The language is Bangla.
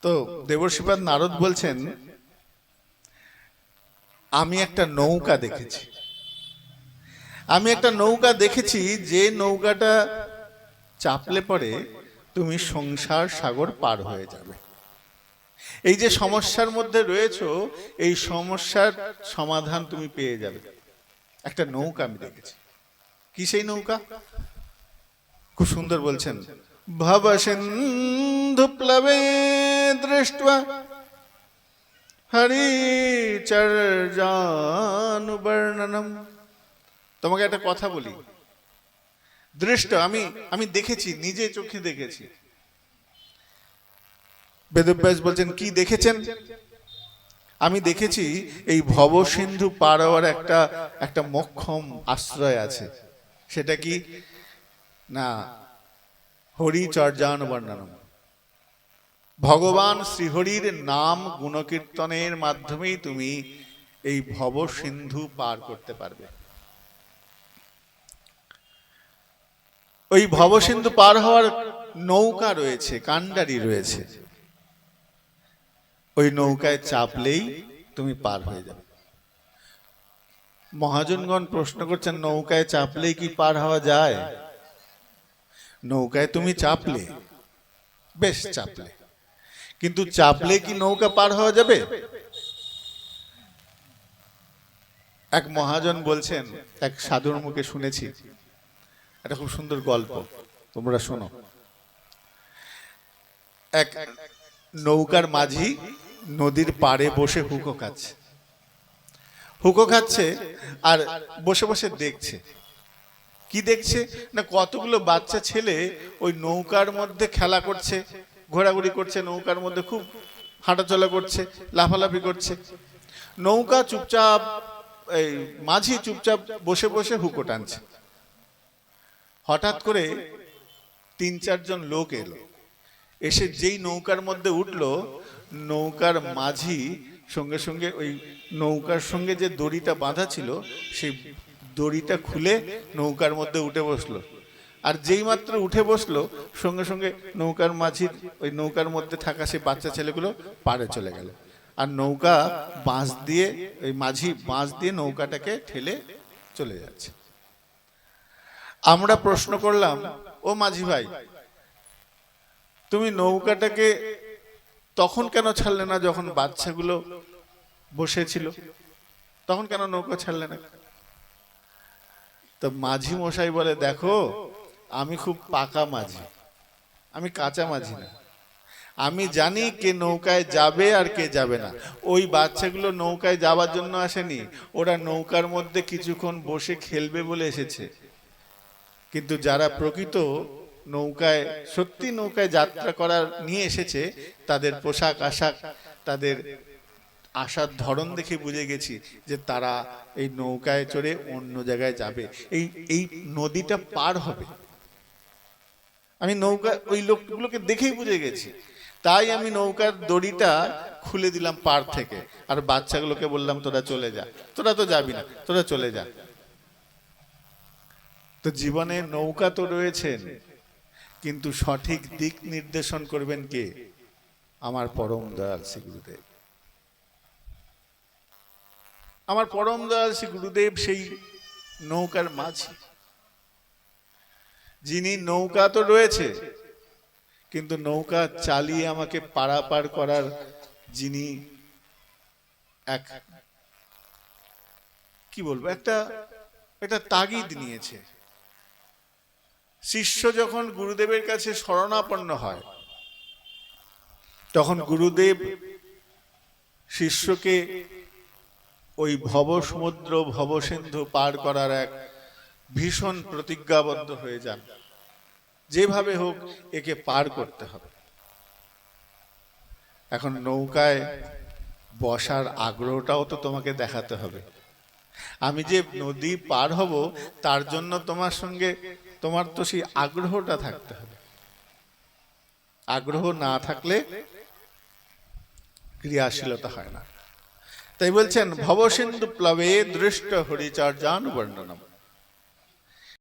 তো দেবর্ষিপাদ নারদ বলছেন, আমি একটা নৌকা দেখেছি। আমি একটা নৌকা দেখেছি, যে নৌকাটা চাপলে পরে তুমি সংসার সাগর পার হয়ে যাবে। এই যে সমস্যার মধ্যে রয়েছো, এই সমস্যার সমাধান তুমি পেয়ে যাবে। একটা নৌকা আমি দেখেছি। কি সেই নৌকা? খুব সুন্দর বলছেন, ভব সিন্ধু প্লবে দৃষ্ট্বা হরিচর্যানুবর্ণনম। তোমাকে একটা কথা বলি, দৃষ্ট আমি দেখেছি, নিজে চোখে দেখেছি। বেদব্যাস বলছেন, কি দেখেছেন? আমি দেখেছি এই ভব সিন্ধু পার হওয়ার একটা মোক্ষম আশ্রয় আছে। সেটা কি না? হরিচর্যানুবর্ণনম। ভগবান শ্রীহরির নাম গুণকীর্তনের মাধ্যমেই তুমি এই ভব সিন্ধু পার করতে পারবে। ওই ভব সিন্ধু পার হওয়ার নৌকা রয়েছে, কান্ডারি রয়েছে। ওই নৌকায় চাপলেই তুমি পার হয়ে যাবে। মহাজনগণ প্রশ্ন করছেন, নৌকায় চাপলেই কি পার হওয়া যায়? নৌকায় তুমি চাপলে, বেশ চাপলে, কিন্তু চাপলে কি নৌকা পার হওয়া যাবে? এক মহাজন বলছেন, এক সাধুর মুখে শুনেছি, এটা খুব সুন্দর গল্প, তোমরা শোনো। এক নৌকার মাঝি নদীর পাড়ে বসে হুকো খাচ্ছে। হুকো খাচ্ছে আর বসে বসে দেখছে। কি দেখছে না, কতগুলো বাচ্চা ছেলে ওই নৌকার মধ্যে খেলা করছে, ঘোরাঘুরি করছে, নৌকার মধ্যে খুব হাঁটাচলা করছে, লাফালাফি করছে। নৌকা চুপচাপ, এই মাঝি চুপচাপ বসে বসে হুকো টানছে। হঠাৎ করে ৩-৪ জন লোক এলো, এসে যেই নৌকার মধ্যে উঠলো, নৌকার মাঝি সঙ্গে সঙ্গে ওই নৌকার সঙ্গে যে দড়িটা বাঁধা ছিল, সেই দড়িটা খুলে নৌকার মধ্যে উঠে বসলো। আর যেই মাত্র উঠে বসলো, সঙ্গে সঙ্গে নৌকার মাঝির ওই নৌকার মধ্যে থাকা সেই বাচ্চা ছেলেগুলো পাড়ে চলে গেল। আর নৌকা বাঁশ দিয়ে, ওই মাঝি বাঁশ দিয়ে নৌকাটাকে ঠেলে চলে যাচ্ছে। আমরা প্রশ্ন করলাম, ও মাঝি ভাই, তুমি নৌকাটাকে তখন কেন ছাড়লে না যখন বাচ্চাগুলো বসেছিল? তখন কেন নৌকা ছাড়লে না? তো মাঝি মশাই বলে, দেখো, আমি খুব পাকা মাঝি, আমি কাঁচা মাঝি না। আমি জানি কে নৌকায় যাবে আর কে যাবে না। ওই বাচ্চাগুলো নৌকায় যাওয়ার জন্য আসেনি, ওরা নৌকার মধ্যে কিছুক্ষণ বসে খেলবে বলে এসেছে। কিন্তু যারা প্রকৃত নৌকায়, সত্যি নৌকায় যাত্রা করার নিয়ে এসেছে, তাদের পোশাক আশাক, তাদের আসার ধরন দেখে বুঝে গেছি যে তারা এই নৌকায় চড়ে অন্য জায়গায় যাবে, এই নদীটা পার হবে। আমি নৌকা ওই লোকগুলোকে দেখেই বুঝে গেছি। তাই আমি নৌকার দড়িটা খুলে দিলাম পার থেকে, আর বাচ্চাগুলোকে বললাম, তোরা চলে যা, তোরা তো যাবি না, তোরা চলে যা। তো জীবনে নৌকা তো রয়েছেন, কিন্তু সঠিক দিক নির্দেশন করবেন কে? আমার পরম দয়াল শ্রী গুরুদেব। আমার পরম দয়াল শ্রী গুরুদেব সেই নৌকার মাঝি, যিনি নৌকা তো রয়েছে, কিন্তু নৌকা চালিয়ে আমাকে পারাপার করার যিনি এক, কি বলবো, একটা তাগিদ নিয়েছে। শিষ্য যখন গুরুদেবের কাছে শরণাপন্ন হয়, তখন গুরুদেব শিষ্যকে ওই ভব সমুদ্র, ভব সিন্ধু পার করার এক ভীষণ প্রতিজ্ঞাবদ্ধ হয়ে যান, যেভাবে হোক একে পার করতে হবে। এখন নৌকায় বসার আগ্রহটাও তো তোমাকে দেখাতে হবে। আমি যে নদী পার হব, তার জন্য তোমার সঙ্গে তোমার তো সেই আগ্রহটা থাকতে হবে। আগ্রহ না থাকলে ক্রিয়াশীলতা হয় না। তাই বলছেন, ভবসিন্ধু প্লবে দৃষ্ট হরিচর্যানুবর্ণনম।